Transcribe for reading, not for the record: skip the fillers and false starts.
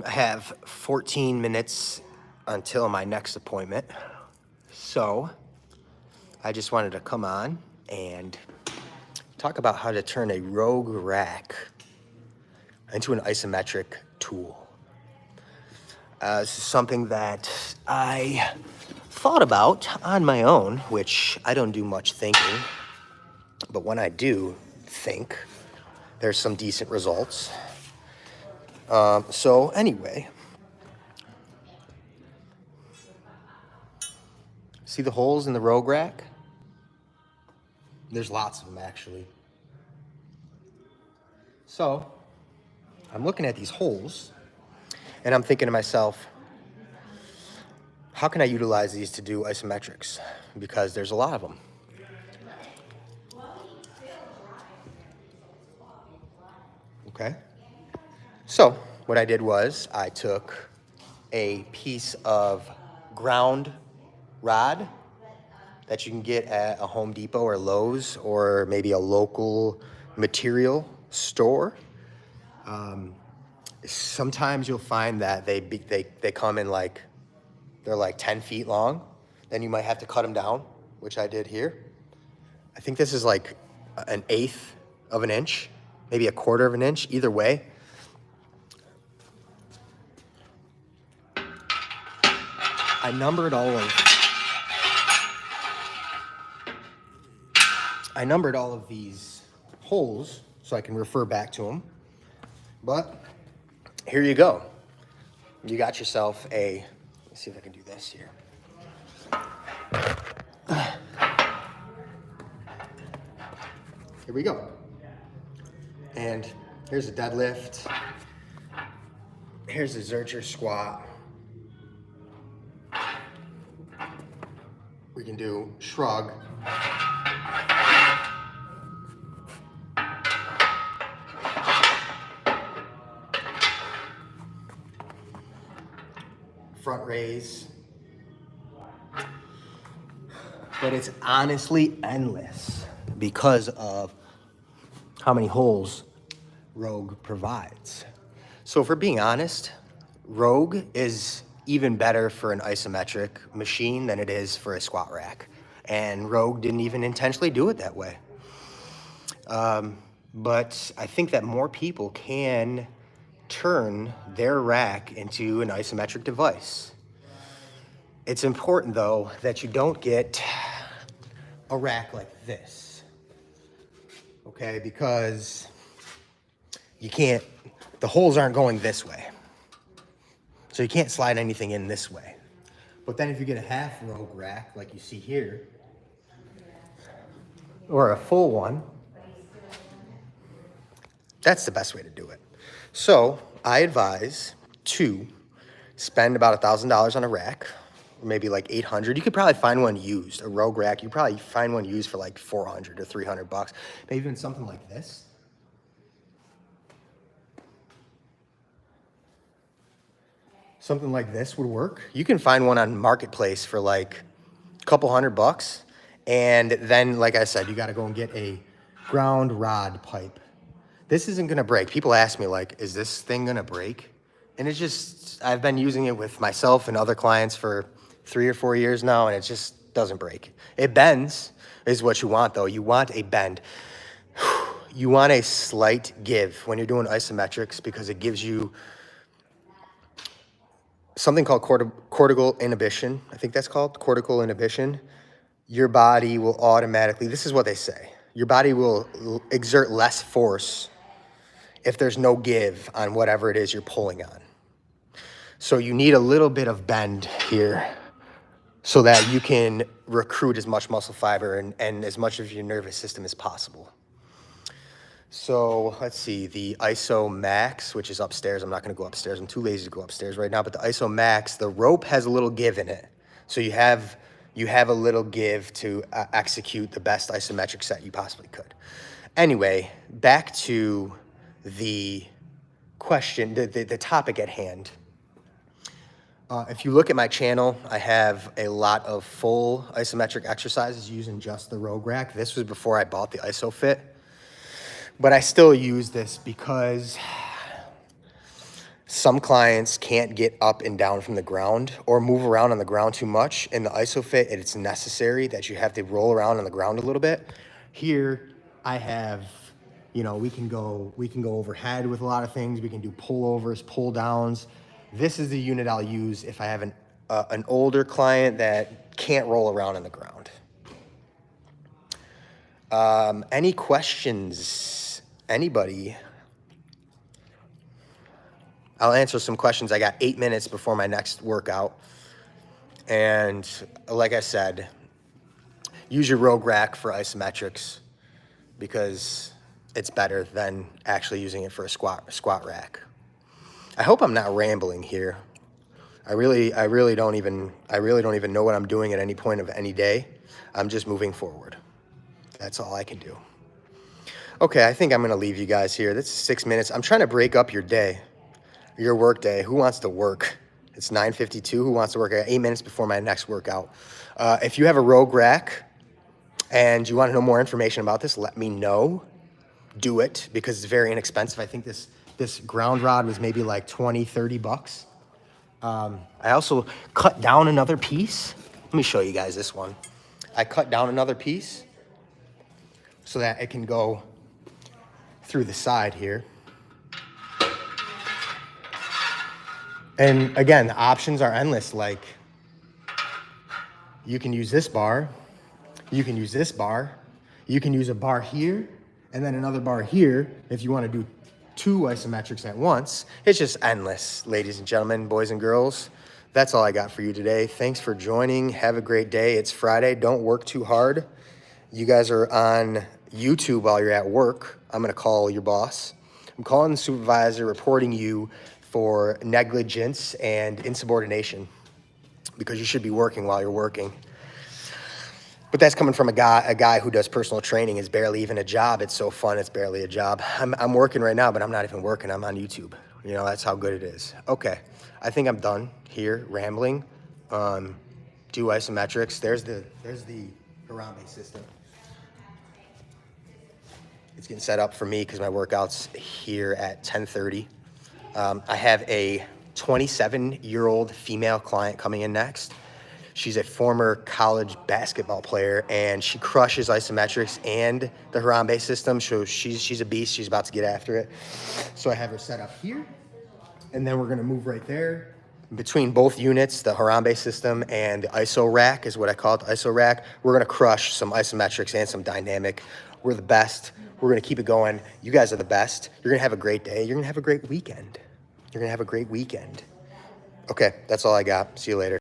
I have 14 minutes until my next appointment. So I just wanted to come on and talk about how to turn a rogue rack into an isometric tool. This is something that I thought about on my own, which I don't do much thinking, but when I do think, there's some decent results. So anyway, see the holes in the rogue rack? There's lots of them actually. So I'm looking at these holes and I'm thinking to myself, how can I utilize these to do isometrics? Because there's a lot of them. Okay. So what I did was I took a piece of ground rod that you can get at a Home Depot or Lowe's or maybe a local material store. Sometimes you'll find that they come in like, they're like 10 feet long. Then you might have to cut them down, which I did here. I think this is like 1/8 of an inch, maybe 1/4 of an inch, either way. I numbered all of these holes so I can refer back to them. But here you go. You got yourself a, let's see if I can do this here. Here we go. And here's a deadlift. Here's a Zercher squat. We can do shrug. Front raise. But it's honestly endless because of how many holes Rogue provides. So if we're being honest, Rogue is even better for an isometric machine than it is for a squat rack. And Rogue didn't even intentionally do it that way. But I think that more people can turn their rack into an isometric device. It's important though that you don't get a rack like this, okay? Because you can't, the holes aren't going this way. So you can't slide anything in this way. But then if you get a half rogue rack like you see here, or a full one, that's the best way to do it. So I advise to spend about $1,000 on a rack, maybe like 800. You could probably find one used, a rogue rack. You probably find one used for like 400 or 300 bucks. Maybe even something like this. Something like this would work. You can find one on Marketplace for like a couple $100. And then, like I said, you got to go and get a ground rod pipe. This isn't going to break. People ask me, like, is this thing going to break? And it's just, I've been using it with myself and other clients for 3 or 4 years now, and it just doesn't break. It bends, is what you want, though. You want a bend. You want a slight give when you're doing isometrics because it gives you something called cortical inhibition. I think that's called cortical inhibition. Your body will automatically, this is what they say, your body will exert less force if there's no give on whatever it is you're pulling on. So you need a little bit of bend here so that you can recruit as much muscle fiber and as much of your nervous system as possible. So let's see, the ISO Max, which is upstairs. I'm not going to go upstairs. I'm too lazy to go upstairs right now. But the ISO Max, the rope has a little give in it. So you have a little give to execute the best isometric set you possibly could. Anyway, back to the question, the topic at hand. If you look at my channel, I have a lot of full isometric exercises using just the Rogue Rack. This was before I bought the IsoFit. But I still use this because Some clients can't get up and down from the ground or move around on the ground too much. In the IsoFit, it's necessary that you have to roll around on the ground a little bit. Here, I have, we can go overhead with a lot of things. We can do pullovers, pull downs. This is the unit I'll use if I have an older client that can't roll around on the ground. Any questions? Anybody? I'll answer some questions. I got 8 minutes before my next workout. And like I said, use your rogue rack for isometrics because it's better than actually using it for a squat rack. I hope I'm not rambling here. I really don't even know what I'm doing at any point of any day. I'm just moving forward. That's all I can do. Okay, I think I'm gonna leave you guys here. That's 6 minutes. I'm trying to break up your day. Your work day. Who wants to work? It's 9:52. Who wants to work? I got 8 minutes before my next workout. If you have a rogue rack and you want to know more information about this, let me know. Do it because it's very inexpensive. I think this ground rod was maybe like 20, 30 bucks. I also cut down another piece. Let me show you guys this one. I cut down another piece so that it can go through the side here. And again, the options are endless. Like, you can use this bar, you can use this bar, you can use a bar here, and then another bar here if you want to do 2 isometrics at once. It's just endless, ladies and gentlemen, boys and girls. That's all I got for you today. Thanks for joining. Have a great day. It's Friday. Don't work too hard. You guys are on YouTube while you're at work. I'm going to call your boss. I'm calling the supervisor, reporting you for negligence and insubordination because you should be working while you're working. But that's coming from a guy who does personal training. Is barely even a job. It's so fun. It's barely a job. I'm working right now, but I'm not even working. I'm on YouTube. That's how good it is. Okay, I think I'm done here rambling. Do isometrics. There's the Harambe system. It's getting set up for me because my workout's here at 10:30. I have a 27-year-old female client coming in next. She's a former college basketball player, and she crushes isometrics and the Harambe system. So she's a beast. She's about to get after it. So I have her set up here, and then we're going to move right there. Between both units, the Harambe system and the iso rack is what I call it, the iso rack. We're going to crush some isometrics and some dynamic. We're the best. We're going to keep it going. You guys are the best. You're going to have a great day. You're going to have a great weekend. You're going to have a great weekend. Okay, that's all I got. See you later.